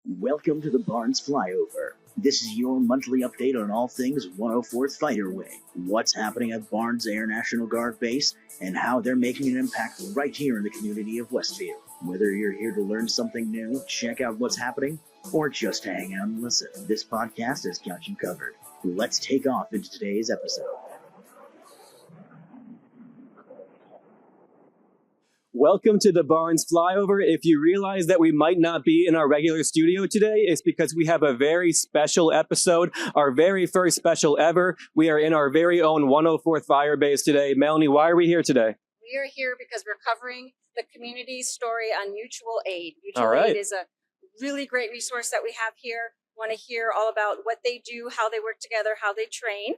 Welcome to the Barnes Flyover. This is your monthly update on all things 104th Fighter Wing, what's happening at Barnes Air National Guard Base, and how they're making an impact right here in the community of Westfield. Whether you're here to learn something new, check out what's happening, or just to hang out and listen, this podcast has got you covered. Let's take off into today's episode. Welcome to the Barnes Flyover. If you realize that we might not be in our regular studio today, it's because we have a very special episode, our very first special ever. We are in our very own 104th Fire Base today. Melanie, why are we here today? We are here because we're covering the community story on mutual aid. Mutual All right. aid is a really great resource that we have here. Want to hear all about what they do, how they work together, how they train.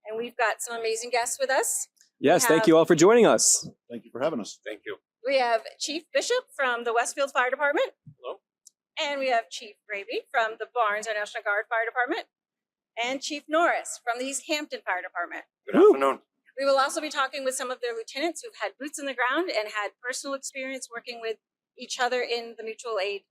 And we've got some amazing guests with us. Yes, thank you all for joining us. Thank you for having us. Thank you. We have Chief Bishop from the Westfield Fire Department. Hello. And we have Chief Raby from the Barnes National Guard Fire Department. And Chief Norris from the East Hampton Fire Department. Good afternoon. We will also be talking with some of their lieutenants who've had boots on the ground and had personal experience working with each other in the mutual aid.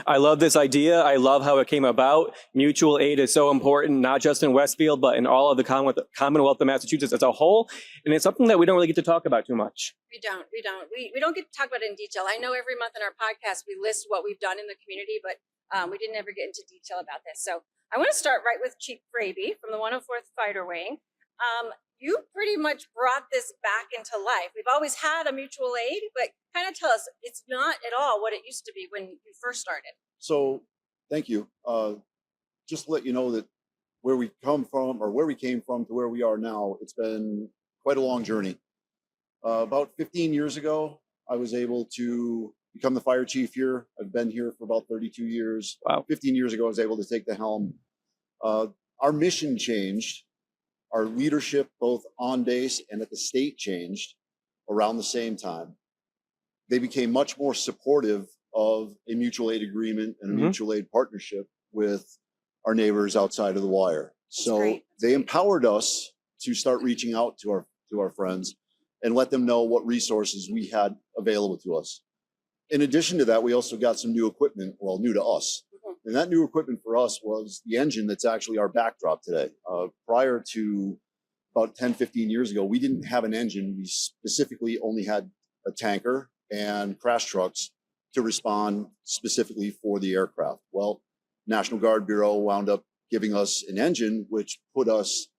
I love this idea. I love how it came about. Mutual aid is so important, not just in Westfield, but in all of the Commonwealth of Massachusetts as a whole. And it's something that we don't really get to talk about too much. We don't get to talk about it in detail. I know every month in our podcast, we list what we've done in the community, but we didn't ever get into detail about this. So I want to start right with Chief Raby from the 104th Fighter Wing. You pretty much brought this back into life. We've always had a mutual aid, but kind of tell us, it's not at all what it used to be when you first started. So, thank you. Just to let you know that where we come from, or where we came from to where we are now, it's been quite a long journey. About 15 years ago, I was able to become the fire chief here. I've been here for about 32 years. Wow. 15 years ago, I was able to take the helm. Our mission changed. Our leadership, both on base and at the state, changed around the same time. They became much more supportive of a mutual aid agreement and a mutual aid partnership with our neighbors outside of the wire. So they empowered us to start reaching out to our friends and let them know what resources we had available to us. In addition to that, we also got some new equipment, well, new to us. And that new equipment for us was the engine that's actually our backdrop today. Prior to about 10, 15 years ago, we didn't have an engine. We specifically only had a tanker and crash trucks to respond specifically for the aircraft. Well, National Guard Bureau wound up giving us an engine, which put us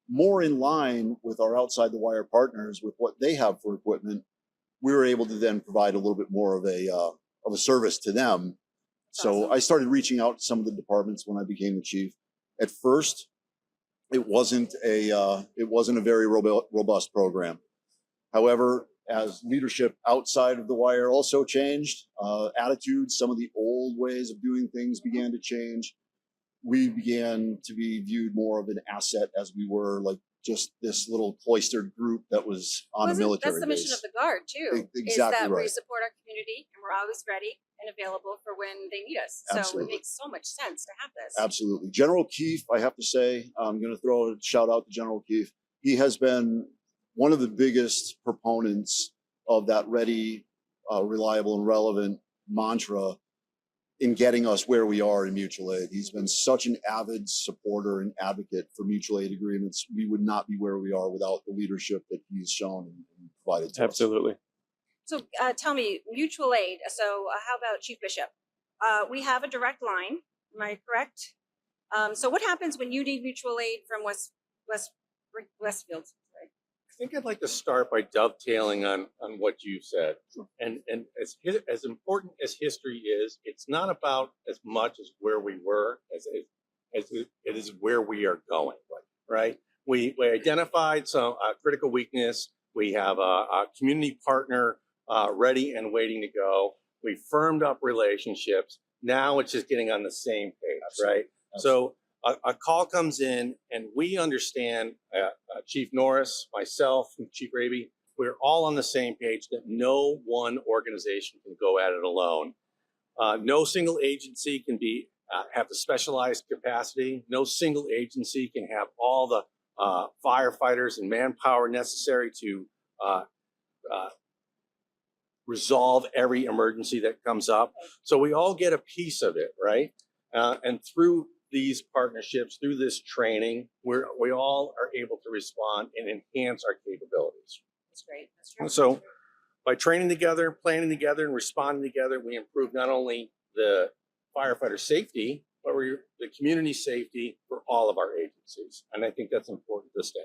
more in line with our outside the wire partners with what they have for equipment. We were able to then provide a little bit more of a service to them. So I started reaching out to some of the departments when I became the chief. At first, it wasn't a very robust program. However, as leadership outside of the wire also changed, attitudes, some of the old ways of doing things began to change. We began to be viewed more of an asset as we were like just this little cloistered group that was on a military base. That's the mission of the Guard too. Exactly is that right. We support our community and we're always ready and available for when they need us. Absolutely. So it makes so much sense to have this. Absolutely. General Keefe, I have to say, I'm going to throw a shout out to General Keefe. He has been one of the biggest proponents of that ready, reliable, and relevant mantra in getting us where we are in mutual aid. He's been such an avid supporter and advocate for mutual aid agreements. We would not be where we are without the leadership that he's shown and provided to us. Absolutely. So tell me, mutual aid. So how about Chief Bishop? We have a direct line. Am I correct? So what happens when you need mutual aid from Westfield? Sorry. I think I'd like to start by dovetailing on what you said. And as important as history is, it's not about as much as where we were as it is where we are going, right? We identified some critical weakness. We have a community partner ready and waiting to go. We firmed up relationships. Now it's just getting on the same page, Absolutely. Right? Absolutely. So a call comes in and we understand, Chief Norris, myself, and Chief Raby, we're all on the same page that no one organization can go at it alone. No single agency can have the specialized capacity. No single agency can have all the firefighters and manpower necessary to resolve every emergency that comes up. So we all get a piece of it, right? And through these partnerships, through this training, we all are able to respond and enhance our capabilities. That's great. That's true. So by training together, planning together, and responding together, we improve not only the firefighter safety, but the community safety for all of our agencies. And I think that's important to state.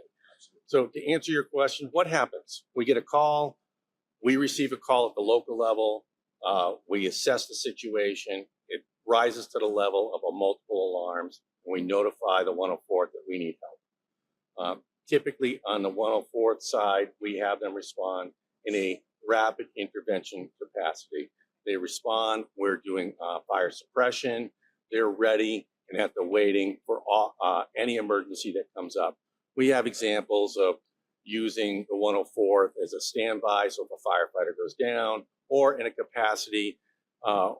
So to answer your question, what happens? We get a call, we receive a call at the local level, we assess the situation, it rises to the level of a multiple alarms, and we notify the 104th that we need help. Typically on the 104th side, we have them respond in a rapid intervention capacity. They respond, we're doing fire suppression, they're ready and at the waiting for any emergency that comes up. We have examples of using the 104th as a standby, so if a firefighter goes down, or in a capacity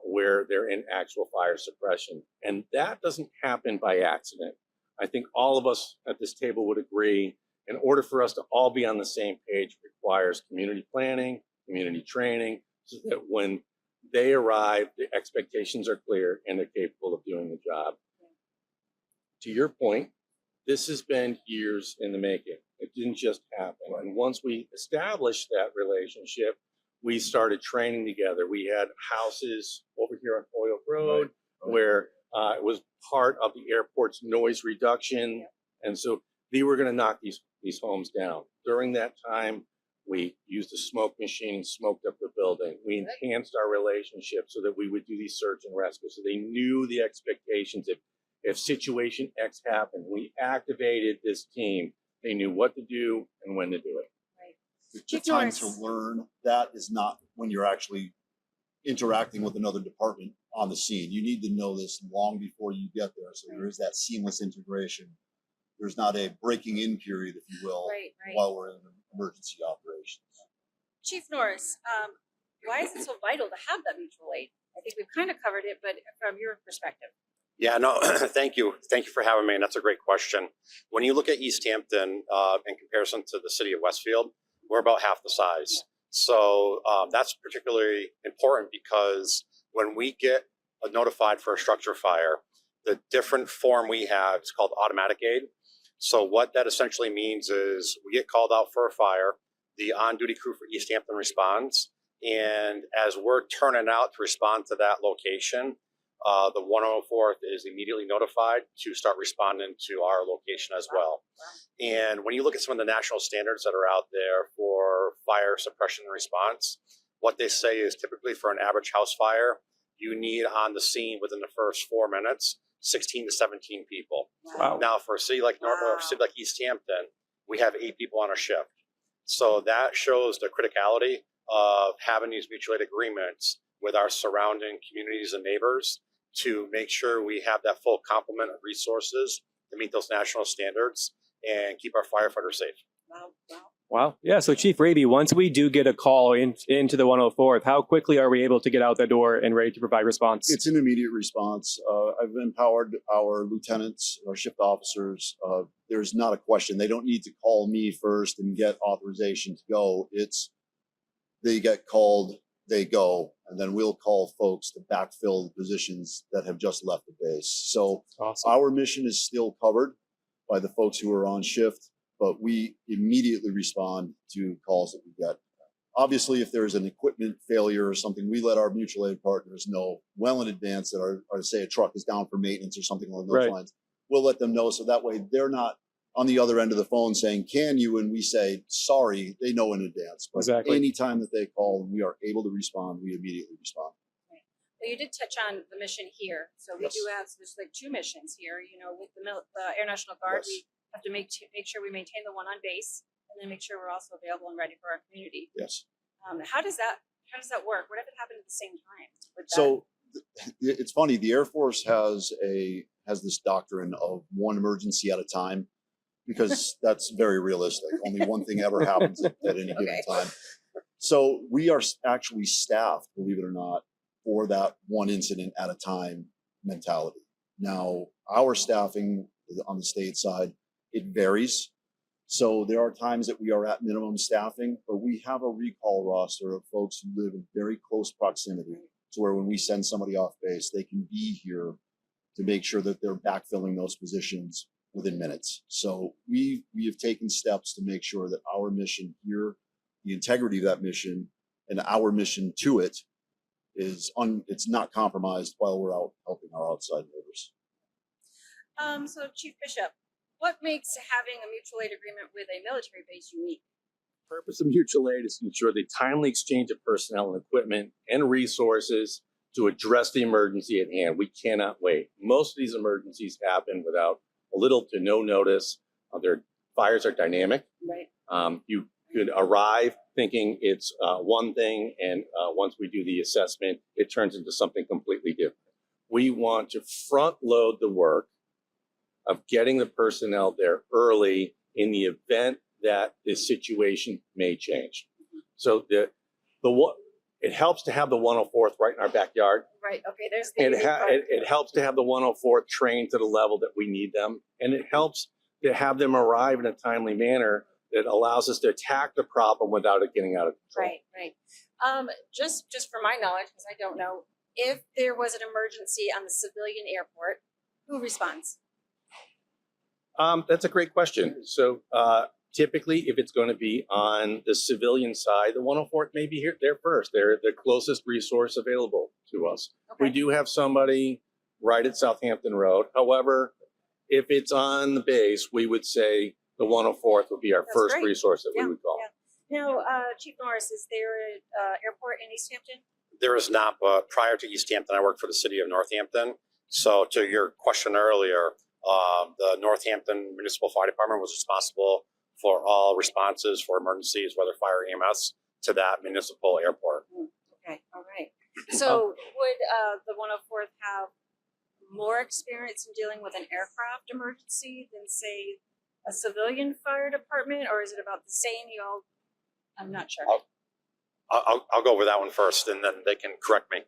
where they're in actual fire suppression. And that doesn't happen by accident. I think all of us at this table would agree, in order for us to all be on the same page requires community planning, community training, so that when they arrive, the expectations are clear and they're capable of doing the job. To your point, this has been years in the making. It didn't just happen. And once we established that relationship, we started training together. We had houses over here on Oil Road where it was part of the airport's noise reduction. And so they were going to knock these homes down. During that time, we used a smoke machine and smoked up the building. We enhanced our relationship so that we would do these search and rescue. So they knew the expectations. If situation X happened, we activated this team. They knew what to do and when to do it. Right. The time to learn that is not when you're actually interacting with another department on the scene. You need to know this long before you get there. So there is that seamless integration. There's not a breaking in period, if you will, while we're in emergency operations. Chief Norris, why is it so vital to have that mutual aid? I think we've kind of covered it, but from your perspective. Yeah, no, thank you. Thank you for having me. And that's a great question. When you look at East Hampton in comparison to the city of Westfield, we're about half the size. So that's particularly important because when we get notified for a structure fire, the different form we have is called automatic aid. So what that essentially means is we get called out for a fire, the on-duty crew for East Hampton responds, and as we're turning out to respond to that location, the 104th is immediately notified to start responding to our location as well. And when you look at some of the national standards that are out there for fire suppression and response, what they say is typically for an average house fire, you need on the scene within the first 4 minutes, 16 to 17 people. Wow. Now, for a city like or a city like East Hampton, we have 8 people on a shift. So that shows the criticality of having these mutual aid agreements with our surrounding communities and neighbors to make sure we have that full complement of resources to meet those national standards and keep our firefighters safe. Wow. Yeah. So Chief Raby, once we do get a call into the 104th, how quickly are we able to get out the door and ready to provide response? It's an immediate response. I've empowered our lieutenants, our shift officers. There's not a question. They don't need to call me first and get authorization to go. It's they get called, they go, and then we'll call folks to backfill the positions that have just left the base. So awesome. Our mission is still covered by the folks who are on shift, but we immediately respond to calls that we get. Obviously, if there's an equipment failure or something, we let our mutual aid partners know well in advance that our say a truck is down for maintenance or something along those lines. We'll let them know so that way they're not on the other end of the phone saying, can you? And we say, sorry, they know in advance. But anytime that they call and we are able to respond, we immediately respond. Right. Well, you did touch on the mission here. So we do have, there's like 2 missions here, you know, with the Air National Guard, we have to make sure we maintain the one on base and then make sure we're also available and ready for our community. Yes. How does that work? What if it happened at the same time? So it's funny. The Air Force has this doctrine of one emergency at a time, because that's very realistic. Only one thing ever happens at any given time. So we are actually staffed, believe it or not, for that one incident at a time mentality. Now, our staffing on the state side, it varies. So there are times that we are at minimum staffing, but we have a recall roster of folks who live in very close proximity to where when we send somebody off base, they can be here to make sure that they're backfilling those positions within minutes. So we have taken steps to make sure that our mission here, the integrity of that mission and our mission to it it's not compromised while we're out helping our outside neighbors. So Chief Bishop, what makes having a mutual aid agreement with a military base unique? The purpose of mutual aid is to ensure the timely exchange of personnel and equipment and resources to address the emergency at hand. We cannot wait. Most of these emergencies happen without a little to no notice. Their fires are dynamic. Right. You could arrive thinking it's one thing, and once we do the assessment, it turns into something completely different. We want to front load the work of getting the personnel there early in the event that the situation may change. So it helps to have the 104th right in our backyard. Right. Okay. There's the It helps to have the 104th trained to the level that we need them, and it helps to have them arrive in a timely manner that allows us to attack the problem without it getting out of control. Right. Just for my knowledge, because I don't know, if there was an emergency on the civilian airport, who responds? That's a great question. So typically, if it's going to be on the civilian side, the 104th may be there first. They're the closest resource available to us. Okay. We do have somebody right at Southampton Road. However, if it's on the base, we would say the 104th would be our That's first great. resource that we would call. Yeah. Now, Chief Norris, is there an airport in East Hampton? There is not, but prior to East Hampton, I worked for the city of Northampton. So to your question earlier, the Northampton Municipal Fire Department was responsible for all responses for emergencies, whether fire, EMS, to that municipal airport. Okay, all right. So would the 104th have more experience in dealing with an aircraft emergency than, say, a civilian fire department, or is it about the same? I'm not sure. I'll go over that one first, and then they can correct me.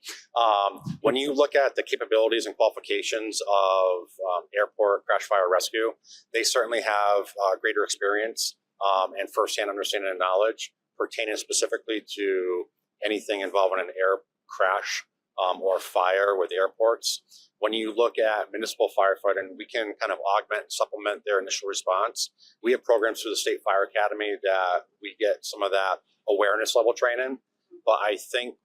When you look at the capabilities and qualifications of airport crash fire rescue, they certainly have greater experience and firsthand understanding and knowledge pertaining specifically to anything involving an air crash or fire with airports. When you look at municipal firefighting, we can kind of augment and supplement their initial response. We have programs through the State Fire Academy that we get some of that awareness level training. But I think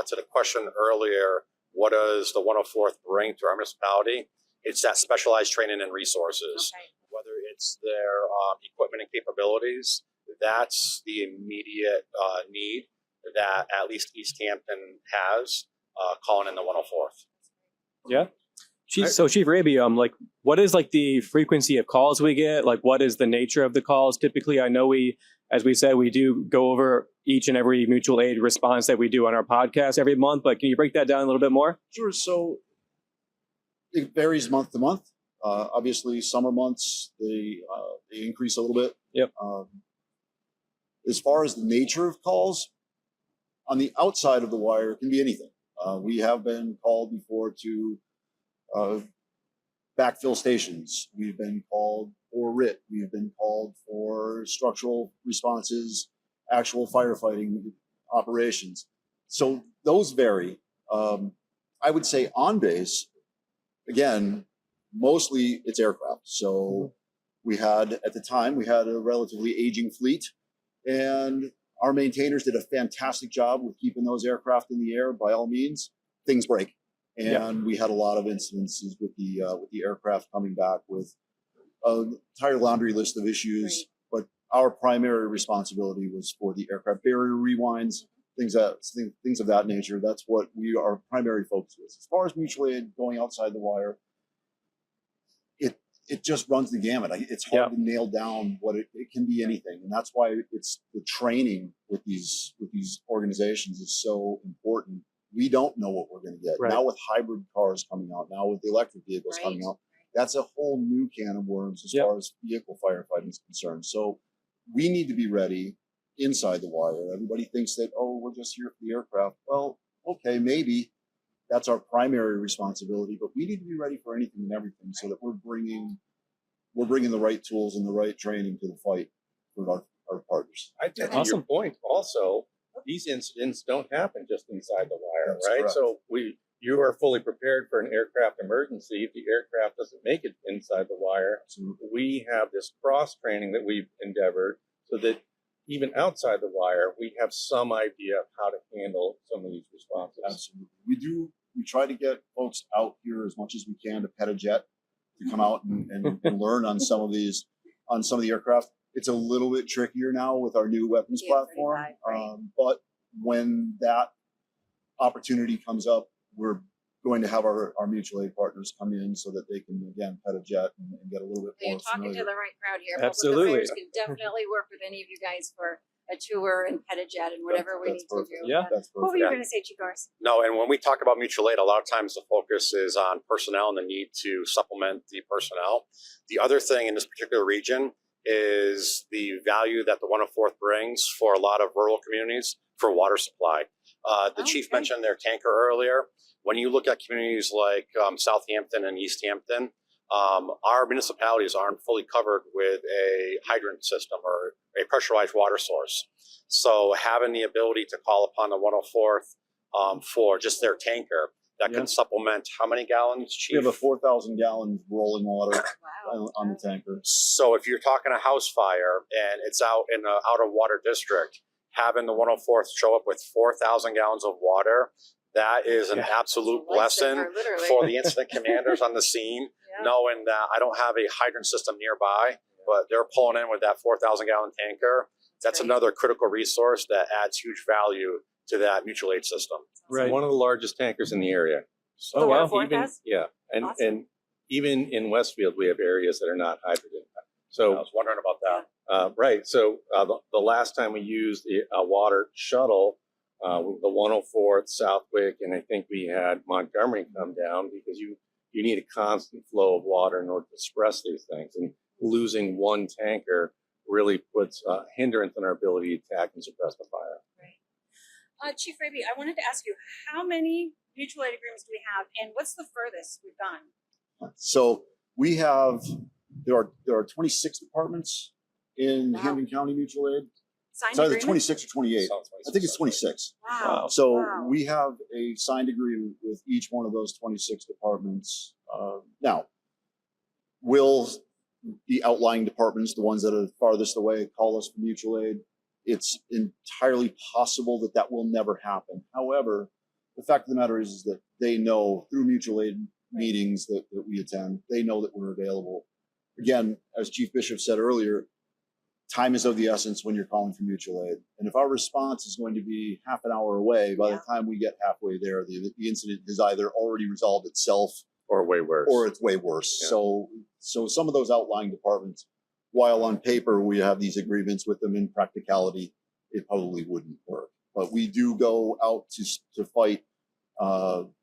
to the question earlier, what does the 104th bring to our municipality? It's that specialized training and resources. Okay. Whether it's their equipment and capabilities, that's the immediate need that at least East Hampton has calling in the 104th. Yeah. Chief Raby, what is the frequency of calls we get? What is the nature of the calls? Typically, I know as we said, we do go over each and every mutual aid response that we do on our podcast every month, but can you break that down a little bit more? Sure. So it varies month to month. Obviously, summer months, they increase a little bit. Yep. As far as the nature of calls, on the outside of the wire, it can be anything. We have been called before to backfill stations. We've been called for RIT. We've been called for structural responses, actual firefighting operations. So those vary. I would say on base, again, mostly it's aircraft. So at the time, we had a relatively aging fleet, and our maintainers did a fantastic job with keeping those aircraft in the air. By all means, things break. And we had a lot of incidences with the aircraft coming back with an entire laundry list of issues. Right. But our primary responsibility was for the aircraft barrier rewinds, things of that nature. That's what our primary focus was. As far as mutual aid going outside the wire, it just runs the gamut. It's hard to nail down what it can be anything, and that's why it's the training with these organizations is so important. We don't know what we're going to get. Right. Now with hybrid cars coming out, now with the electric vehicles coming out, that's a whole new can of worms as far as vehicle firefighting is concerned. So we need to be ready inside the wire. Everybody thinks that, we're just here for the aircraft. Well, okay, maybe that's our primary responsibility, but we need to be ready for anything and everything so that we're bringing the right tools and the right training to the fight. our partners. I think to Awesome. your point also, these incidents don't happen just inside the wire, That's right? correct. So you are fully prepared for an aircraft emergency. If the aircraft doesn't make it inside the wire, we have this cross training that we've endeavored so that even outside the wire, we have some idea of how to handle some of these responses. Absolutely. We try to get folks out here as much as we can to pet a jet, to come out and learn on some of the aircraft. It's a little bit trickier now with our new weapons platform. Right. But when that opportunity comes up, we're going to have our mutual aid partners come in so that they can, again, pet a jet and get a little bit more You're talking familiar. to the right crowd here. Absolutely. Public Affairs can definitely work with any of you guys for a tour and pet a jet and whatever we That's need to perfect. do. Yeah. That's What were perfect. you going to say, Chief Doris? No, and when we talk about mutual aid, a lot of times the focus is on personnel and the need to supplement the personnel. The other thing in this particular region is the value that the 104th brings for a lot of rural communities for water supply. The chief Okay. mentioned their tanker earlier. When you look at communities like Southampton and East Hampton, our municipalities aren't fully covered with a hydrant system or a pressurized water source. So having the ability to call upon the 104th for just their tanker that Yeah. can supplement how many gallons, Chief? We have a 4,000 gallon rolling water Wow. on the tanker. So if you're talking a house fire and it's out in an outer water district, having the 104th show up with 4,000 gallons of water, that is an absolute blessing Lifesaver, literally. for the incident commanders on the scene, Yeah. knowing that I don't have a hydrant system nearby, but they're pulling in with that 4,000 gallon tanker. That's Great. another critical resource that adds huge value to that mutual aid system. Right. One of the largest tankers in the area. So Oh, wow. 104th even, has? yeah, and Awesome. and even in Westfield, we have areas that are not hydrogen. I So was wondering about that. right, so the last time we used a water shuttle, the 104th, Southwick, and I think we had Montgomery come down because you need a constant flow of water in order to suppress these things, and losing one tanker really puts a hindrance on our ability to attack and suppress the fire. Right. Chief Raby, I wanted to ask you, how many mutual aid agreements do we have, and what's the furthest we've gone? So we have, there are 26 departments in Wow. Hampden County Mutual Aid. Signed It's either agreement? 26 or 28. Sounds I think it's 26. Wow. So Wow. we have a signed agreement with each one of those 26 departments. Now, will the outlying departments, the ones that are farthest away, call us for mutual aid? It's entirely possible that that will never happen. However, the fact of the matter is that they know through mutual aid meetings that we attend, they know that we're available. Again, as Chief Bishop said earlier, time is of the essence when you're calling for mutual aid. And if our response is going to be half an hour away, by the time we get halfway there, the incident has either already resolved itself Or way worse. or it's way worse. Yeah. So some of those outlying departments, while on paper we have these agreements with them, in practicality, it probably wouldn't work. But we do go out to fight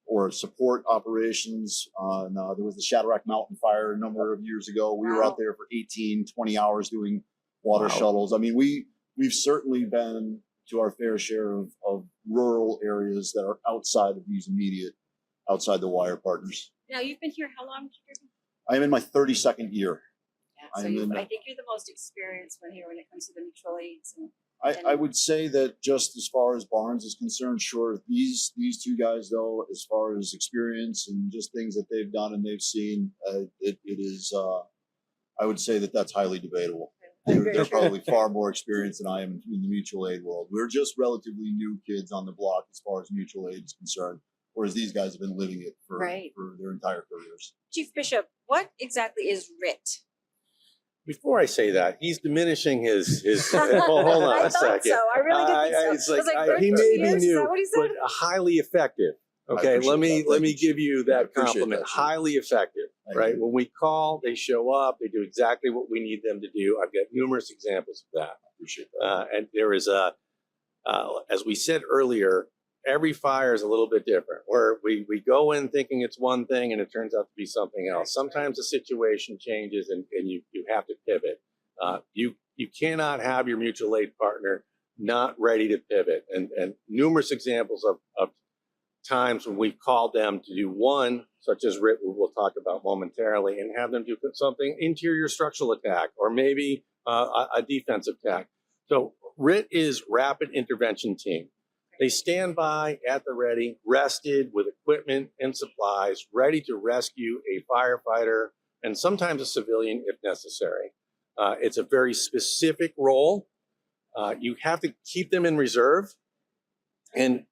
or support operations on, there was the Shadrack Mountain fire a number of years ago. We were out there for 18, 20 hours doing water shuttles. I mean, we've certainly been to our fair share of rural areas that are outside of these immediate, outside the wire partners. Now, you've been here how long, Chief Raby? I am in my 32nd year. Yeah, so I'm in I think you're the most experienced one here when it comes to the mutual aids. And I would say that just as far as Barnes is concerned, sure, these two guys, though, as far as experience and just things that they've done and they've seen, it is, I would say that that's highly debatable. They're probably far more experienced than I am in the mutual aid world. We're just relatively new kids on the block as far as mutual aid is concerned, whereas these guys have been living it for their entire careers. Chief Bishop, what exactly is RIT? Before I say that, he's diminishing his well, hold on I a thought second. so. I really did think It's so. I was like, he 13 may be years? Is that new, what he said? but highly effective. I Okay, appreciate let me that. let Thank me you. give you I that appreciate compliment. that, Chief. Highly effective, Thank right? you. When we call, they show up. They do exactly what we need them to do. I've got numerous examples of that. Appreciate that. And there is as we said earlier, every fire is a little bit different. Where we go in thinking it's one thing and it turns out to be something else. Sometimes the situation changes and you have to pivot. You cannot have your mutual aid partner not ready to pivot. And numerous examples of times when we've called them to do one, such as RIT, we'll talk about momentarily, and have them do something, interior structural attack, or maybe a defensive tack. So RIT is Rapid Intervention Team. They stand by at the ready, rested with equipment and supplies, ready to rescue a firefighter and sometimes a civilian if necessary. It's a very specific role. You have to keep them in reserve. And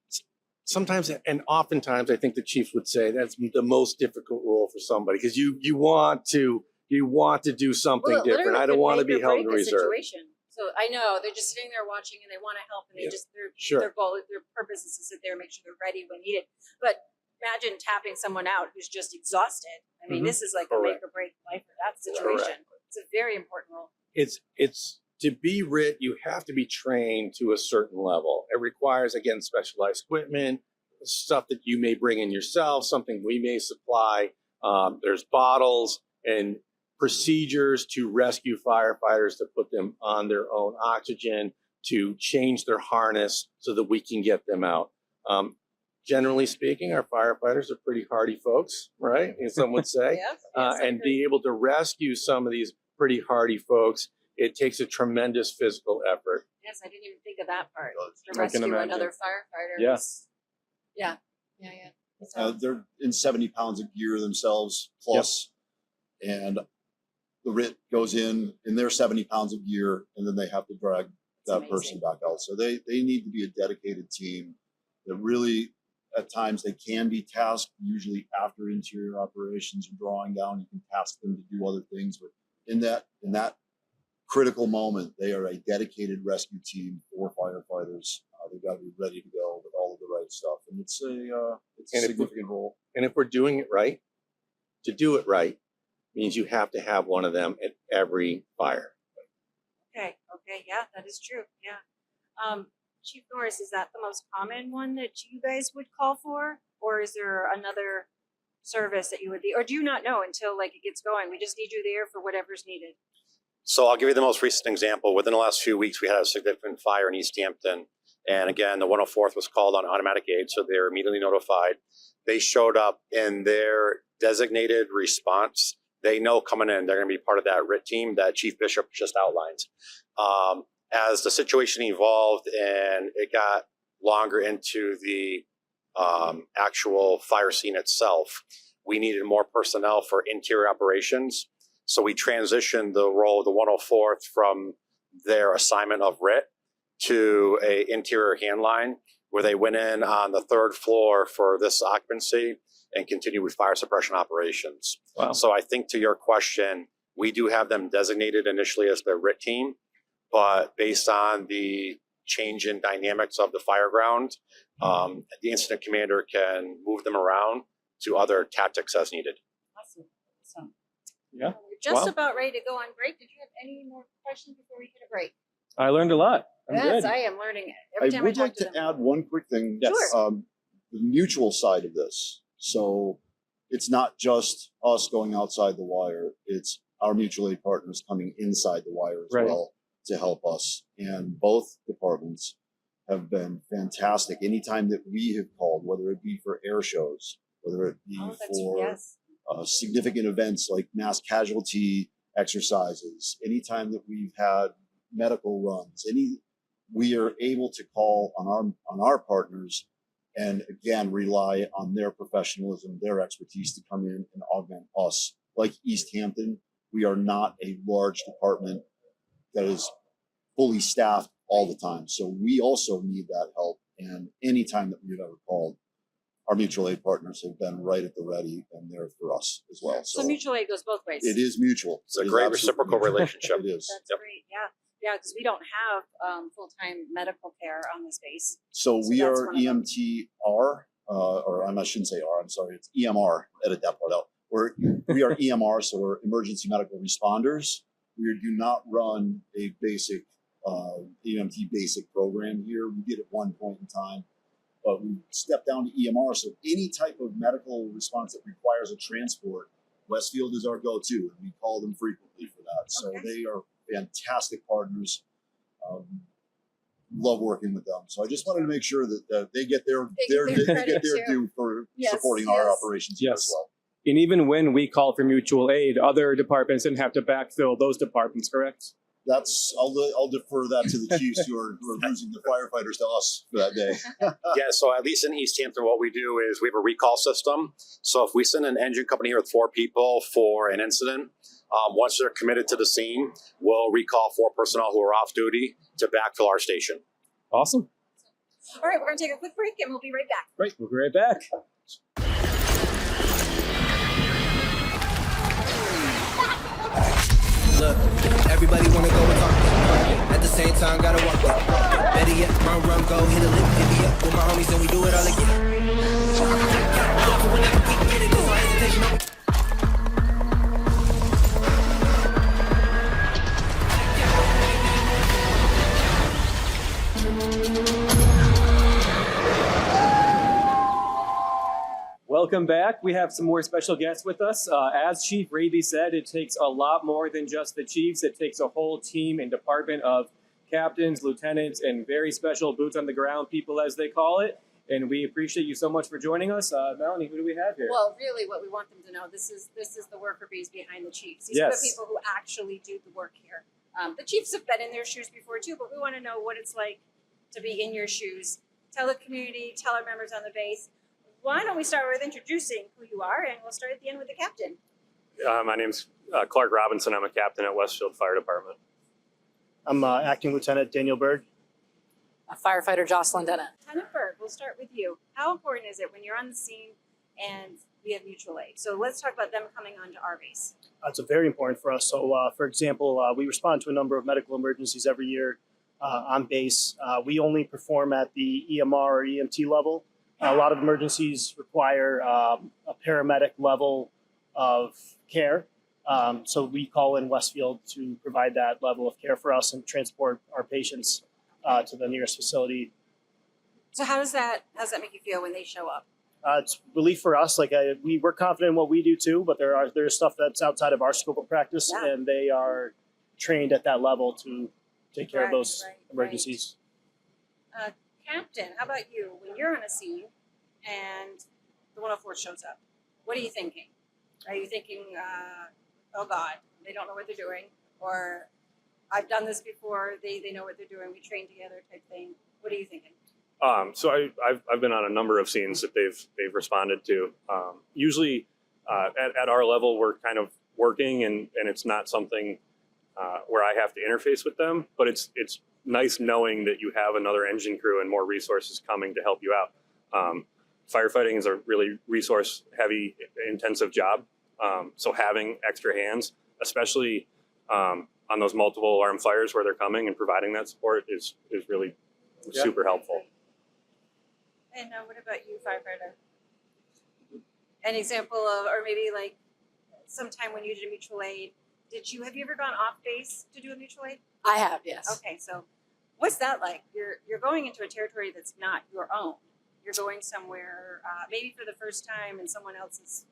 sometimes and oftentimes, I think the chiefs would say that's the most difficult role for somebody because you want to do something Well, it different. I literally don't could want to make be or held in break a reserve. situation. So I know they're just sitting there watching and they want to help and they Yeah. just Sure. their goal, their purpose is to sit there and make sure they're ready when needed. But imagine tapping someone out who's just exhausted. I mean, Mhm. this is like a make Correct. or break life or death situation. Correct. It's a very important role. It's to be RIT, you have to be trained to a certain level. It requires, again, specialized equipment, stuff that you may bring in yourself, something we may supply. There's bottles and procedures to rescue firefighters, to put them on their own oxygen, to change their harness so that we can get them out. Generally speaking, our firefighters are pretty hardy folks, right? And some would say. Yes, And be able to rescue some of these pretty hardy folks, it takes a tremendous physical effort. Yes, I didn't even think of that part. To I can rescue imagine. another firefighter. Yes. Yeah. So, They're in 70 pounds of gear themselves plus, and the RIT goes in their 70 pounds of gear, and then they have to drag that amazing. person back out. So they need to be a dedicated team that really, at times, they can be tasked, usually after interior operations or drawing down, you can task them to do other things. But in that critical moment, they are a dedicated rescue team for firefighters. They've got to be ready to go with all of the right stuff. And it's a significant role. And if we're doing it right, to do it right means you have to have one of them at every fire. okay. Yeah, that is true. Yeah. Chief Norris, is that the most common one that you guys would call for? Or is there another service that you would be, or do you not know until like it gets going? We just need you there for whatever's needed. So I'll give you the most recent example. Within the last few weeks, we had a significant fire in East Hampton. And again, the 104th was called on automatic aid, so they were immediately notified. They showed up in their designated response. They know coming in, they're going to be part of that RIT team that Chief Bishop just outlined. As the situation evolved and it got longer into the actual fire scene itself, we needed more personnel for interior operations. So we transitioned the role of the 104th from their assignment of RIT to a interior hand line, where they went in on the 3rd floor for this occupancy and continue with fire suppression operations. Wow. So I think to your question, we do have them designated initially as the RIT team, but based on the change in dynamics of the fire ground, the incident commander can move them around to other tactics as needed. Awesome. Yeah. We're just Wow. about ready to go on break. Did you have any more questions before we hit a break? I learned a lot. I'm Yes, good. I am learning it. I Every time I would talk like to to them. add one quick thing. Yes. Sure. The mutual side of this. So it's not just us going outside the wire. It's our mutual aid partners coming inside the wire as Right. well to help us. And both departments have been fantastic. Anytime that we have called, whether it be for air shows, whether it be Oh, that's, for yes. significant events like mass casualty exercises, anytime that we've had medical runs, we are able to call on our partners and again rely on their professionalism, their expertise to come in and augment us. Like East Hampton, we are not a large department that is fully staffed all the time. So we also need that help. And anytime that we've ever called, our mutual aid partners have been right at the ready and there for us as well. So mutual aid goes both ways. It is mutual. It's a It is great absolutely reciprocal mutual. relationship. It is. That's Yep. great. Yeah. Yeah, because we don't have full-time medical care on this base. So So we that's are one of them. EMTR, or I shouldn't say R, I'm sorry, it's EMR, edit that part out. We are EMR, so we're emergency medical responders. We do not run a basic EMT basic program here. We did at one point in time, but we stepped down to EMR. So any type of medical response that requires a transport, Westfield is our go-to, and we call them frequently for that. So Okay. they are fantastic partners. Love working with them. So I just wanted to make sure that they get their credit too. due for Yes, supporting our yes. operations here Yes. as well. And even when we call for mutual aid, other departments didn't have to backfill those departments, correct? I'll defer that to the chiefs who are losing the firefighters to us for that day. Yeah, so at least in East Hampton, what we do is we have a recall system. So if we send an engine company here with 4 people for an incident, once they're committed to the scene, we'll recall 4 personnel who are off duty to backfill our station. Awesome. All right, we're going to take a quick break and we'll be right back. Great. We'll be right back. Look, everybody wanna go and talk. At the same time, gotta walk it. Better yet, run, go, hit a lick, hit me up with my homies, and we do it all again. Whenever we get it, there's no hesitation. Welcome back. We have some more special guests with us. As Chief Raby said, it takes a lot more than just the chiefs. It takes a whole team and department of captains, lieutenants, and very special boots on the ground people, as they call it. And we appreciate you so much for joining us. Melanie, who do we have here? Well, really, what we want them to know, this is the worker bees behind the chiefs. These are Yes. the people who actually do the work here. The chiefs have been in their shoes before too, but we want to know what it's like to be in your shoes. Tell the community, tell our members on the base. Why don't we start with introducing who you are, and we'll start at the end with the captain. My name's Clark Robinson. I'm a captain at Westfield Fire Department. I'm Acting Lieutenant Daniel Berg. Firefighter Jocelyn Dennett. Lieutenant Berg, we'll start with you. How important is it when you're on the scene and we have mutual aid? So let's talk about them coming onto our base. It's very important for us. So, for example, we respond to a number of medical emergencies every year on base. We only perform at the EMR or EMT level. A lot of emergencies require a paramedic level of care. So we call in Westfield to provide that level of care for us and transport our patients to the nearest facility. So how does that make you feel when they show up? It's relief for us. We're confident in what we do too, but there's stuff that's outside of our scope of practice, Yeah. and they are trained at that level to take care of those emergencies. Captain, how about you? When you're on a scene and the 104 shows up, what are you thinking? Are you thinking, oh God, they don't know what they're doing, or I've done this before, they know what they're doing, we train together type thing? What are you thinking? So I've been on a number of scenes that they've responded to. Usually at our level, we're kind of working, and it's not something where I have to interface with them, but it's nice knowing that you have another engine crew and more resources coming to help you out. Firefighting is a really resource heavy, intensive job. So having extra hands, especially on those multiple alarm fires where they're coming and providing that support is really super helpful. And what about you, firefighter? An example of, or maybe like sometime when you did a mutual aid, have you ever gone off base to do a mutual aid? I have, yes. Okay, so what's that like? You're going into a territory that's not your own. You're going somewhere maybe for the first time in someone else's,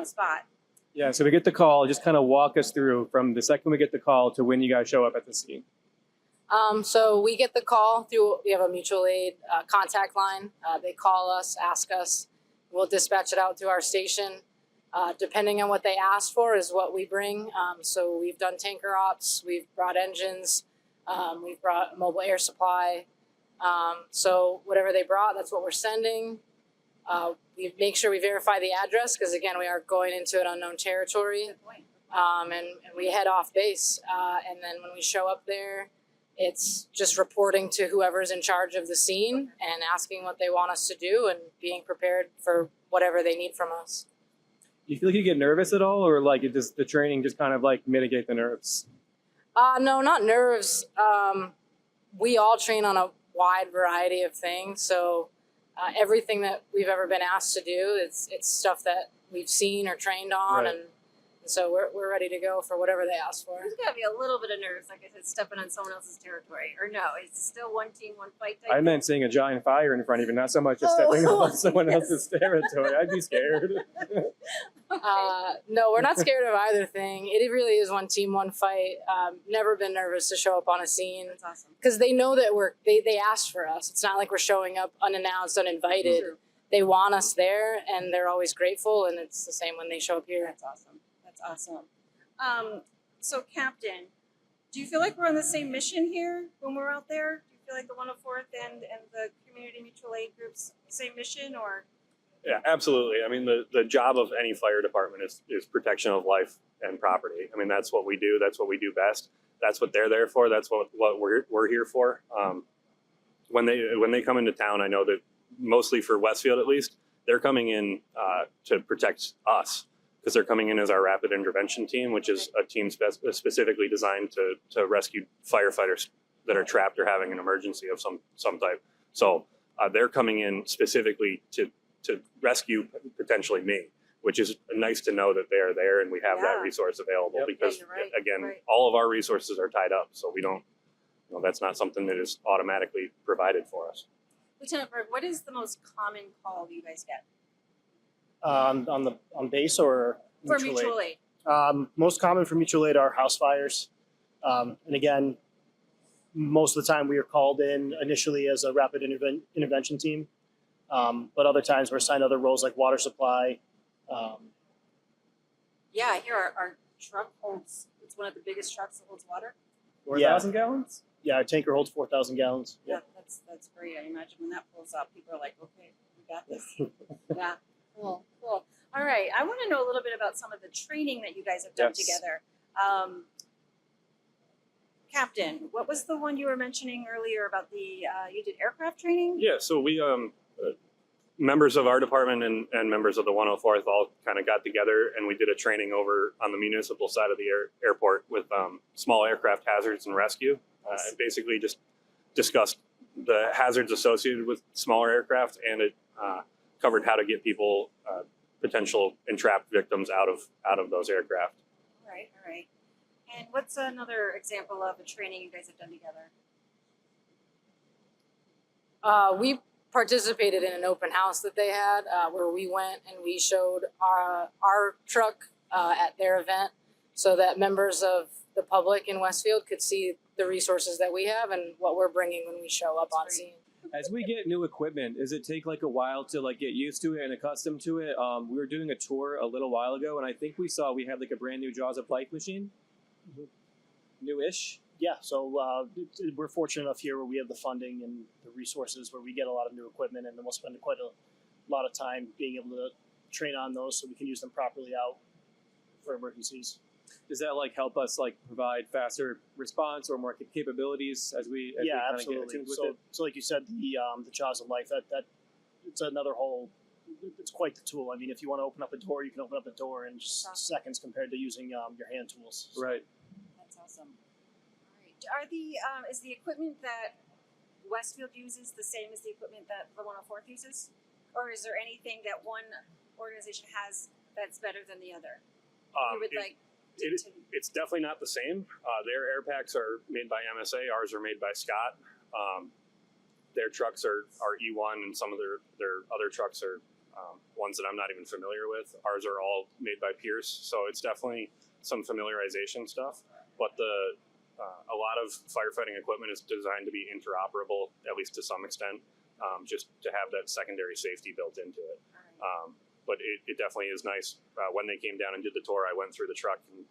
spot. Yeah, so we get the call. Just kind of walk us through from the second we get the call to when you guys show up at the scene. So we get the call we have a mutual aid contact line. They call us, ask us. We'll dispatch it out to our station. Depending on what they ask for is what we bring. So we've done tanker ops, we've brought engines, we've brought mobile air supply. So whatever they brought, that's what we're sending. We make sure we verify the address because, again, we are going into an unknown territory. Good point. And we head off base. And then when we show up there, it's just reporting to whoever's in charge of the scene and asking what they want us to do and being prepared for whatever they need from us. Do you feel like you get nervous at all, or like does the training just kind of like mitigate the nerves? No, not nerves. We all train on a wide variety of things. So everything that we've ever been asked to do, it's stuff that we've seen or trained on. Right. And so we're ready to go for whatever they ask for. There's got to be a little bit of nerves, like I said, stepping on someone else's territory. Or no, it's still one team, one fight type I thing? meant seeing a giant fire in front of you, not so much just stepping on someone else's territory. I'd be scared. No, we're not scared of either thing. It really is one team, one fight. Never been nervous to show up on a scene. That's awesome. Because they know that they asked for us. It's not like we're showing up unannounced, uninvited. True. They want us there, and they're always grateful, and it's the same when they show up here. That's awesome. That's awesome. So, Captain, Do you feel like we're on the same mission here when we're out there? Do you feel like the 104th and the community mutual aid groups same mission, or? Yeah, absolutely. I mean, the job of any fire department is protection of life and property. I mean, that's what we do. That's what we do best. That's what they're there for. That's what we're here for. When they come into town, I know that mostly for Westfield at least, they're coming in to protect us because they're coming in as our rapid intervention team, which is a team specifically designed to rescue firefighters that are trapped or having an emergency of some type. So they're coming in specifically to rescue potentially me, which is nice to know that they are there and we have that resource available because all of our resources are tied up. So we don't, that's not something that is automatically provided for us. Lieutenant Berg, what is the most common call you guys get? On base or For mutual aid? Most common for mutual aid are house fires. And again, most of the time we are called in initially as a rapid intervention team. But other times we're assigned other roles like water supply. Yeah, I hear our truck holds, it's one of the biggest trucks that holds water. 4,000 gallons? Yeah, our tanker holds 4,000 gallons. Yeah, that's great. I imagine when that pulls up, people are like, okay, we got this. Yeah, cool. All right, I want to know a little bit about some of the training that you guys have done together. Captain, what was the one you were mentioning earlier about the, you did aircraft training? Yeah, so we, members of our department and members of the 104th all kind of got together and we did a training over on the municipal side of the airport with small aircraft hazards and rescue. And basically just discussed the hazards associated with smaller aircraft, and it covered how to get people, potential entrapped victims out of those aircraft. All right. And what's another example of a training you guys have done together? We participated in an open house that they had where we went and we showed our truck at their event so that members of the public in Westfield could see the resources that we have and what we're bringing when we show up on scene. As we get new equipment, does it take like a while to like get used to it and accustomed to it? We were doing a tour a little while ago and I think we had like a brand new Jaws of Life machine. New-ish. Yeah, so we're fortunate enough here where we have the funding and the resources where we get a lot of new equipment, and then we'll spend quite a lot of time being able to train on those so we can use them properly out for emergencies. Does that like help us like provide faster response or more capabilities as we absolutely. So like you said, the Jaws of Life, that it's another whole. It's quite the tool. I mean, if you want to open up a door, you can open up a door in just seconds compared to using your hand tools. Right. That's awesome. Are is the equipment that Westfield uses the same as the equipment that the 104th uses? Or is there anything that one organization has that's better than the other? It's definitely not the same. Their air packs are made by MSA. Ours are made by Scott. Their trucks are E1, and some of their other trucks are ones that I'm not even familiar with. Ours are all made by Pierce. So it's definitely some familiarization stuff. But a lot of firefighting equipment is designed to be interoperable, at least to some extent, just to have that secondary safety built into it. But it definitely is nice. When they came down and did the tour, I went through the truck, and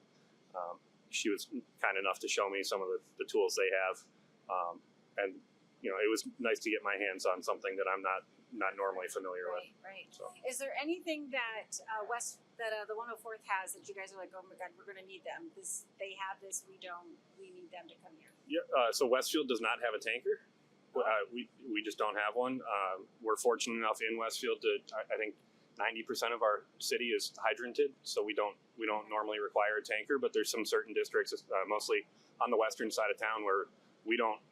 she was kind enough to show me some of the tools they have. And it was nice to get my hands on something that I'm not normally familiar with. Right. So. Is there anything that the 104th has that you guys are like, oh my God, we're going to need them? They have this, we don't. We need them to come here. Yeah. So Westfield does not have a tanker. We just don't have one. We're fortunate enough in Westfield I think 90% of our city is hydranted, so we don't normally require a tanker. But there's some certain districts, mostly on the western side of town, where we don't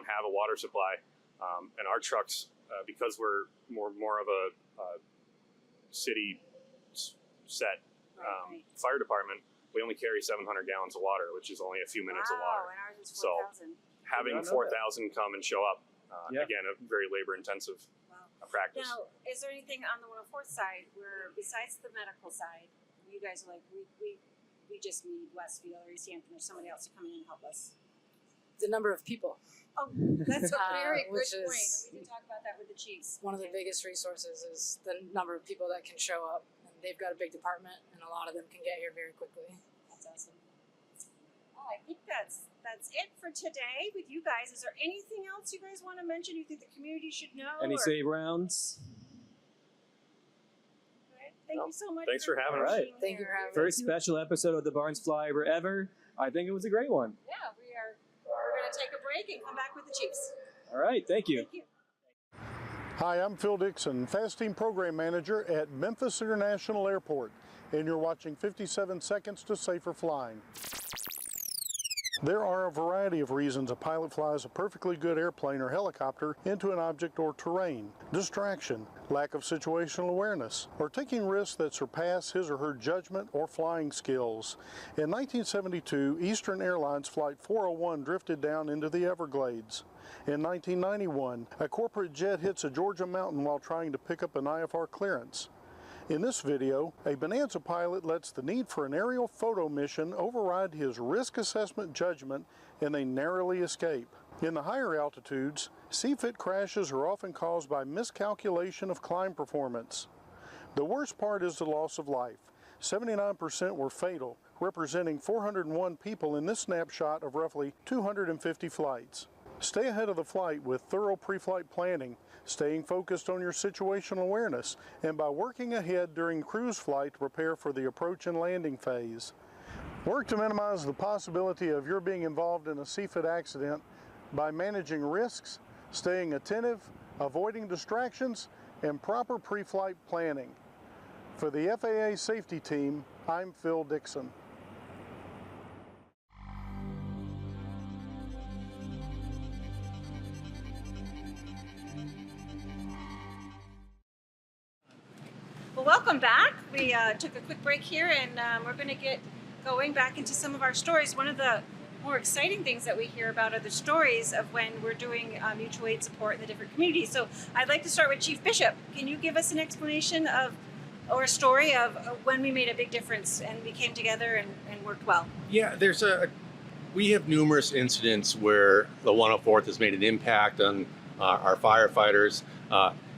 have a water supply, and our trucks. Because we're more of a city set fire department, we only carry 700 gallons of water, which is only a few minutes of water. And ours is 4,000. So having 4,000 come and show up, again, a very labor-intensive practice. Now, is there anything on the 104th side where, besides the medical side, you guys are like, we just need Westfield or East Hampton or somebody else to come in and help us? The number of people. Oh, that's a very good which point. is We can talk about that with the chiefs. one of the biggest resources is the number of people that can show up. And they've got a big department, and a lot of them can get here very quickly. That's awesome. I think that's it for today with you guys. Is there anything else you guys want to mention? You think the community should know? Any save rounds? Thank you so much. Thanks for having us. being Thank you here. for having First special episode of the Barnes Flyover ever. I think it was a great one. Yeah, we're going to take a break and come back with the Chiefs. All right, thank you. Thank you. Hi, I'm Phil Dixon, Fast Team Program Manager at Memphis International Airport, and you're watching 57 Seconds to Safer Flying. There are a variety of reasons a pilot flies a perfectly good airplane or helicopter into an object or terrain. Distraction, lack of situational awareness, or taking risks that surpass his or her judgment or flying skills. In 1972, Eastern Airlines Flight 401 drifted down into the Everglades. In 1991, a corporate jet hits a Georgia mountain while trying to pick up an IFR clearance. In this video, a Bonanza pilot lets the need for an aerial photo mission override his risk assessment judgment, and they narrowly escape. In the higher altitudes, CFIT crashes are often caused by miscalculation of climb performance. The worst part is the loss of life. 79% were fatal, representing 401 people in this snapshot of roughly 250 flights. Stay ahead of the flight with thorough pre-flight planning, staying focused on your situational awareness, and by working ahead during cruise flight to prepare for the approach and landing phase. Work to minimize the possibility of your being involved in a CFIT accident by managing risks, staying attentive, avoiding distractions, and proper pre-flight planning. For the FAA Safety Team, I'm Phil Dixon. Well, welcome back. We took a quick break here, and we're going to get going back into some of our stories. One of the more exciting things that we hear about are the stories of when we're doing mutual aid support in the different communities. So I'd like to start with Chief Bishop. Can you give us an explanation of, or a story of when we made a big difference and we came together and worked well? Yeah, we have numerous incidents where the 104th has made an impact on our firefighters.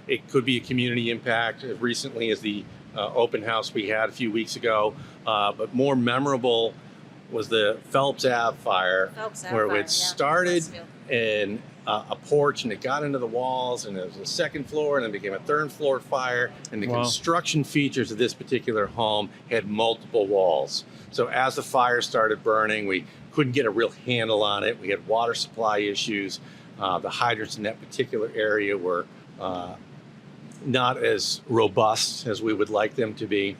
It could be a community impact, as recently as the open house we had a few weeks ago. But more memorable was the Phelps Ave fire, where it started in a porch and it got into the walls, and it was a second floor, and then became a third floor fire. And the construction features of this particular home had multiple walls. So as the fire started burning, we couldn't get a real handle on it. We had water supply issues. The hydrants in that particular area were not as robust as we would like them to be.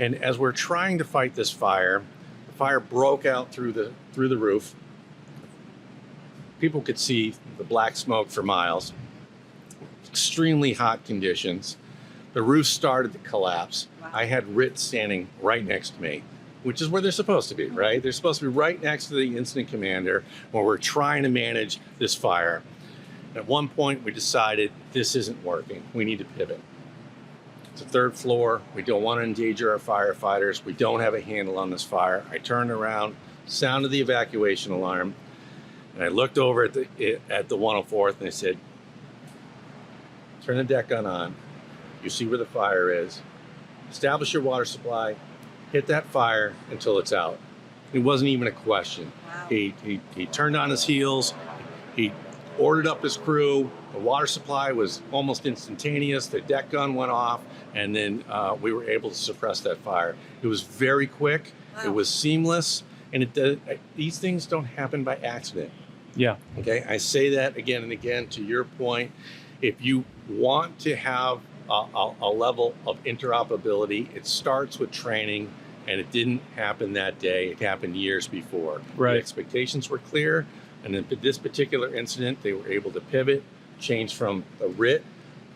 And as we're trying to fight this fire, the fire broke out through the roof. People could see the black smoke for miles. Extremely hot conditions. The roof started to collapse. Wow. I had RIT standing right next to me, which is where they're supposed to be, right? They're supposed to be right next to the incident commander when we're trying to manage this fire. At one point, we decided this isn't working. We need to pivot. It's a third floor. We don't want to endanger our firefighters. We don't have a handle on this fire. I turned around, sounded the evacuation alarm, and I looked over at the 104th and I said, turn the deck gun on. You see where the fire is. Establish your water supply. Hit that fire until it's out. It wasn't even a question. Wow. He turned on his heels. He ordered up his crew. The water supply was almost instantaneous. The deck gun went off, and then we were able to suppress that fire. It was very quick. Wow. It was seamless, and these things don't happen by accident. Yeah. Okay. I say that again and again to your point. If you want to have a level of interoperability, it starts with training, and it didn't happen that day. It happened years before. Right. The expectations were clear. And in this particular incident, they were able to pivot, change from a RIT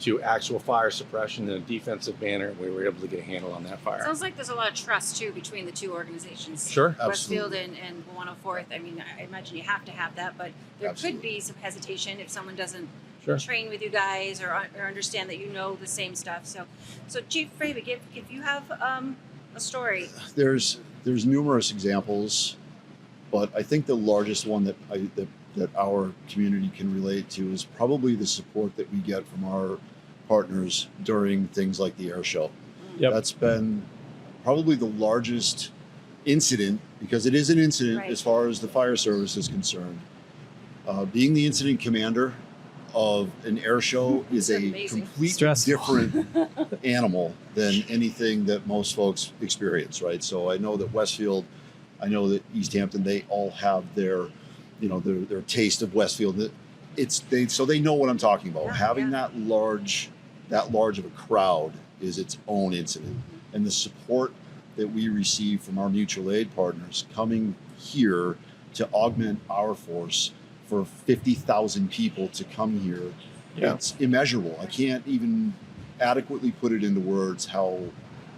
to actual fire suppression in a defensive manner. We were able to get a handle on that fire. Sounds like there's a lot of trust, too, between the two organizations. Sure. Westfield and 104th. I mean, I imagine you have to have that, but there could be some hesitation if someone doesn't train with you guys or understand that you know the same stuff. So Chief Raby, if you have a story. There's numerous examples. But I think the largest one that our community can relate to is probably the support that we get from our partners during things like the air show. Yep. That's been probably the largest incident, because it is an incident Right. as far as the fire service is concerned. Being the incident commander of an air show is a amazing. completely Stressful. different animal than anything that most folks experience, right? So I know that Westfield, I know that East Hampton, they all have their, you know, their taste of Westfield. So they know what I'm talking about. Yeah, Having yeah. that large of a crowd is its own incident, and the support that we receive from our mutual aid partners coming here to augment our force for 50,000 people to come here, it's immeasurable. I can't even adequately put it into words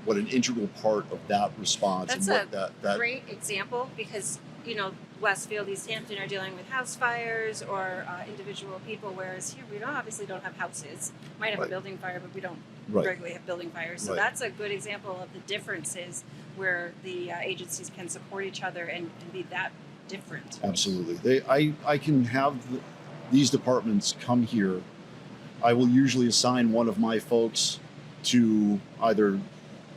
what an integral part of that response That's and what that Great example, because you know Westfield, East Hampton are dealing with house fires or individual people, whereas here we obviously don't have houses. Might have Right. a building fire, but we don't Right. regularly have building fires. So Right. that's a good example of the differences where the agencies can support each other and be that different. Absolutely. I can have these departments come here. I will usually assign one of my folks to either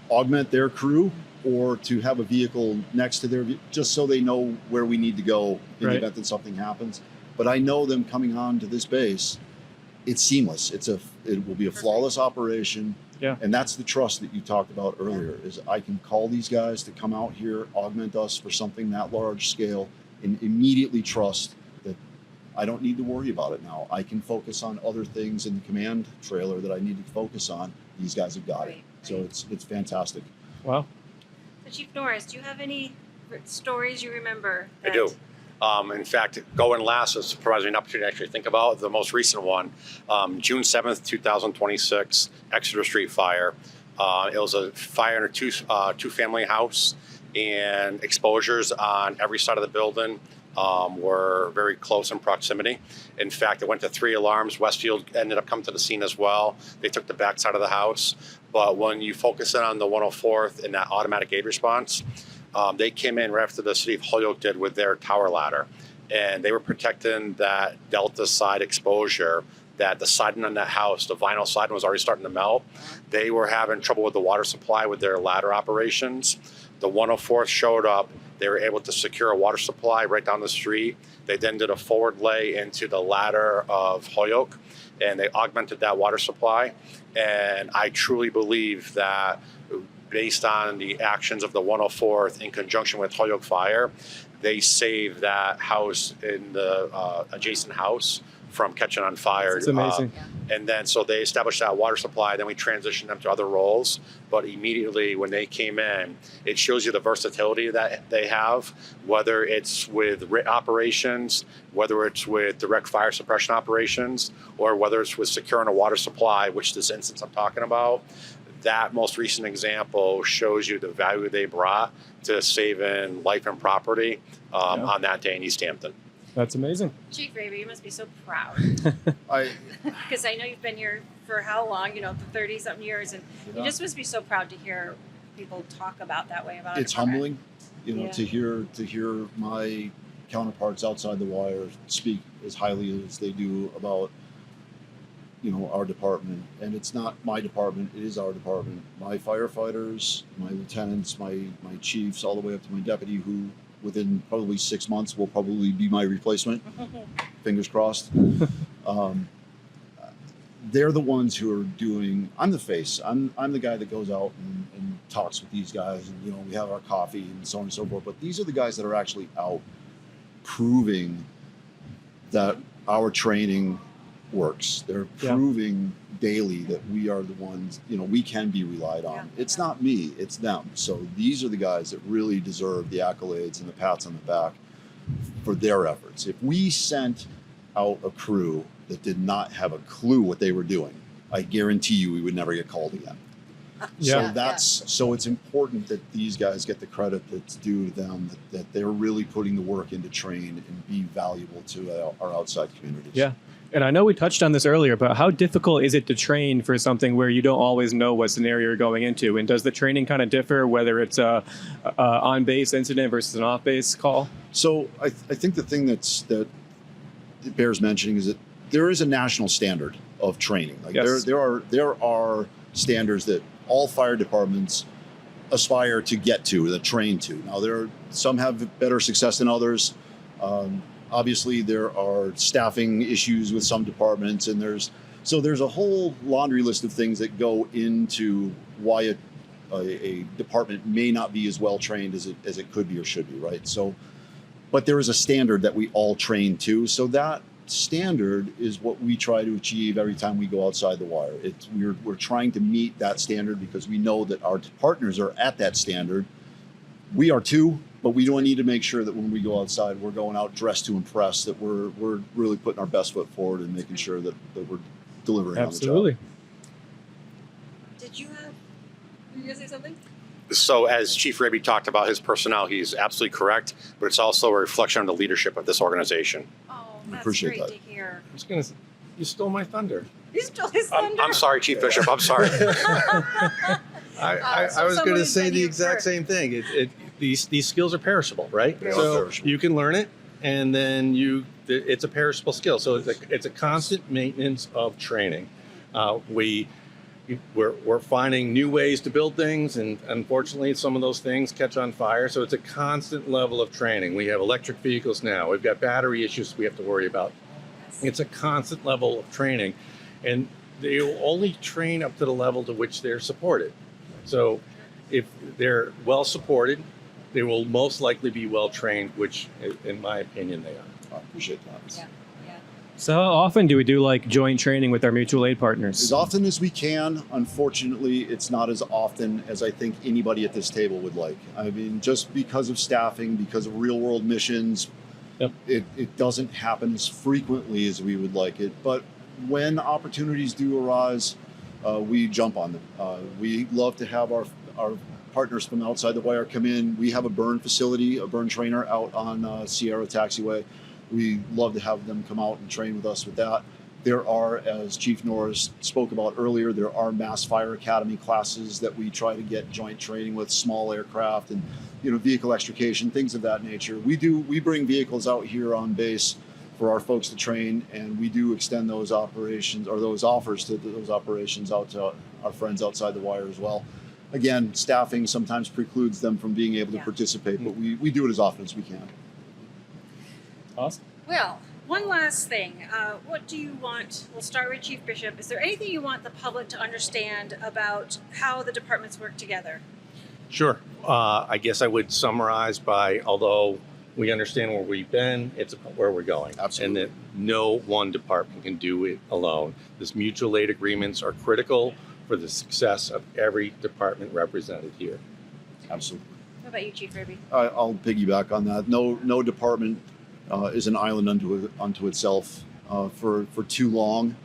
augment their crew or to have a vehicle next to just so they know where we need to go in Right. the event that something happens. But I know them coming on to this base, it's seamless. It will be a flawless operation. Yeah. And that's the trust that you talked about earlier, is I can call these guys to come out here, augment us for something that large scale, and immediately trust that I don't need to worry about it now. I can focus on other things in the command trailer that I need to focus on. These guys have got it. Right, So right. it's fantastic. Wow. So Chief Norris, do you have any stories you remember? I do. In fact, going last is provides me an opportunity to actually think about the most recent one. June 7th, 2026, Exeter Street fire. It was a fire in a two-family house, and exposures on every side of the building were very close in proximity. In fact, it went to 3 alarms. Westfield ended up coming to the scene as well. They took the back side of the house. But when you focus in on the 104th and that automatic aid response, they came in right after the city of Holyoke did with their tower ladder, and they were protecting that delta side exposure. That the siding on that house, the vinyl siding, was already starting to melt. They were having trouble with the water supply with their ladder operations. The 104th showed up. They were able to secure a water supply right down the street. They then did a forward lay into the ladder of Holyoke, and they augmented that water supply. And I truly believe that based on the actions of the 104th in conjunction with Holyoke Fire, they saved that house in the adjacent house from catching on fire. It's amazing. And then so they established that water supply, then we transitioned them to other roles. But immediately when they came in, it shows you the versatility that they have, whether it's with RIT operations, whether it's with direct fire suppression operations, or whether it's with securing a water supply, which this instance I'm talking about. That most recent example shows you the value they brought to saving life and property on that day in East Hampton. That's amazing. Chief Raby, you must be so proud. I Because I know you've been here for how long, you know, 30-something years, and you just must be so proud to hear people talk about that way about it. it's humbling, you know, Yeah. to hear my counterparts outside the wire speak as highly as they do about, you know, our department. And it's not my department, it is our department. My firefighters, my lieutenants, my chiefs, all the way up to my deputy, who within probably 6 months will probably be my replacement. Fingers crossed. They're the ones who are doing. I'm the face. I'm the guy that goes out and talks with these guys, and you know, we have our coffee and so on and so forth. But these are the guys that are actually out proving that our training works. They're proving daily that we are the ones, you know, we can be relied on. Yeah. It's not me, it's them. So these are the guys that really deserve the accolades and the pats on the back for their efforts. If we sent out a crew that did not have a clue what they were doing, I guarantee you we would never get called again. Yeah. So it's important that these guys get the credit that's due to them, that they're really putting the work in to train and be valuable to our outside communities. Yeah. And I know we touched on this earlier, but how difficult is it to train for something where you don't always know what scenario you're going into? And does the training kind of differ, whether it's a on-base incident versus an off-base call? So I think the thing that bears mentioning is that there is a national standard of training. Like Yes. there are standards that all fire departments aspire to get to, that train to. Now, some have better success than others. Obviously, there are staffing issues with some departments, and there's a whole laundry list of things that go into why a department may not be as well trained as it could be or should be, right? So, but there is a standard that we all train to. So that standard is what we try to achieve every time we go outside the wire. We're trying to meet that standard because we know that our partners are at that standard. We are too, but we don't need to make sure that when we go outside, we're going out dressed to impress, that we're really putting our best foot forward and making sure that we're delivering Absolutely. on the job. Did you gonna say something? So as Chief Raby talked about his personnel, he's absolutely correct, but it's also a reflection of the leadership of this organization. Oh, that's Appreciate great that. to hear. I was gonna say, you stole my thunder. You stole his thunder. I'm sorry, Chief Bishop. I'm sorry. I was going to say the exact same thing. These skills are perishable, right? They are So perishable. you can learn it, and then it's a perishable skill. So it's a constant maintenance of training. We're finding new ways to build things, and unfortunately, some of those things catch on fire. So it's a constant level of training. We have electric vehicles now. We've got battery issues we have to worry about. It's a constant level of training, and they will only train up to the level to which they're supported. So if they're well supported, they will most likely be well trained, which, in my opinion, they are. I appreciate that. Yeah. So how often do we do like joint training with our mutual aid partners? As often as we can. Unfortunately, it's not as often as I think anybody at this table would like. I mean, just because of staffing, because of real world missions, Yep. it doesn't happen as frequently as we would like it. But when opportunities do arise, we jump on them. We love to have our partners from outside the wire come in. We have a burn facility, a burn trainer out on Sierra Taxiway. We love to have them come out and train with us with that. There are, as Chief Norris spoke about earlier, there are Mass Fire Academy classes that we try to get joint training with, small aircraft and vehicle extrication, things of that nature. We bring vehicles out here on base for our folks to train, and we do extend those operations or those offers to those operations out to our friends outside the wire as well. Again, staffing sometimes precludes them from being able to participate, but we do it as often as we can. Awesome. Well, one last thing. What do you want? We'll start with Chief Bishop. Is there anything you want the public to understand about how the departments work together? Sure. I guess I would summarize by, although we understand where we've been, it's about where we're going. Absolutely. And that no one department can do it alone. These mutual aid agreements are critical for the success of every department represented here. Absolutely. What about you, Chief Raby? I'll piggyback on that. No department is an island unto itself for too long.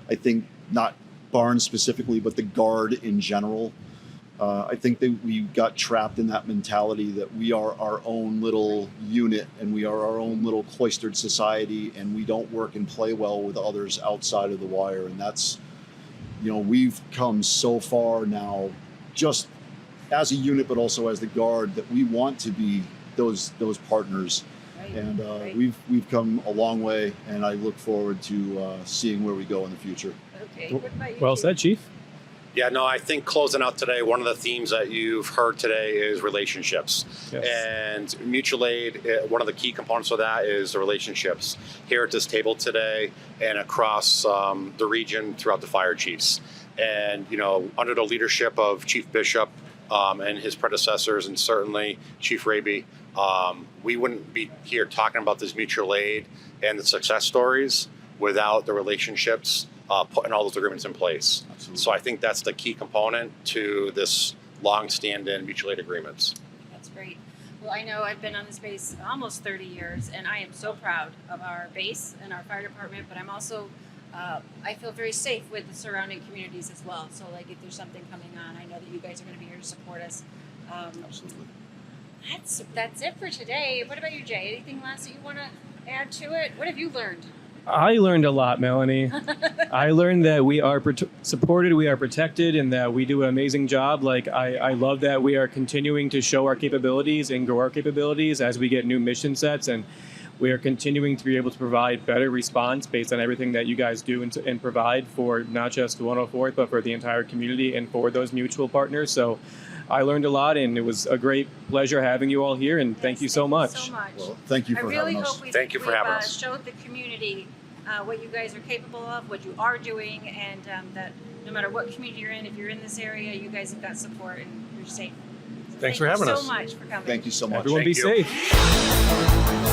I think not Barnes specifically, but the Guard in general. I think that we got trapped in that mentality that we are our own little unit and we are our own little cloistered society, and we don't work and play well with others outside of the wire. And that's, we've come so far now, just as a unit, but also as the Guard, that we want to be those partners. And we've come a long way, and I look forward to seeing where we go in the future. Okay. What about you, Well Chief? said, Chief. Yeah, no, I think closing out today, one of the themes that you've heard today is relationships. Yes. And mutual aid, one of the key components of that is the relationships here at this table today and across the region throughout the fire chiefs. And, under the leadership of Chief Bishop and his predecessors, and certainly Chief Raby, we wouldn't be here talking about this mutual aid and the success stories without the relationships putting all those agreements in place. Absolutely. So I think that's the key component to this long-standing mutual aid agreements. That's great. Well, I know I've been on this base almost 30 years, and I am so proud of our base and our fire department, but I'm also, I feel very safe with the surrounding communities as well. So, if there's something coming on, I know that you guys are going to be here to support us. Absolutely. That's it for today. What about you, Jay? Anything last that you want to add to it? What have you learned? I learned a lot, Melanie. I learned that we are supported, we are protected, and that we do an amazing job. I love that we are continuing to show our capabilities and grow our capabilities as we get new mission sets, and we are continuing to be able to provide better response based on everything that you guys do and provide for not just the 104th, but for the entire community and for those mutual partners. So I learned a lot, and it was a great pleasure having you all here, and thank you so much. Well, thank you I for really having us. hope we've, Thank you for having us. showed the community what you guys are capable of, what you are doing, and that no matter what community you're in, if you're in this area, you guys have got support and you're safe. So Thanks for having Thank us. you so much for coming. Thank you so much. Everyone be Thank you. safe.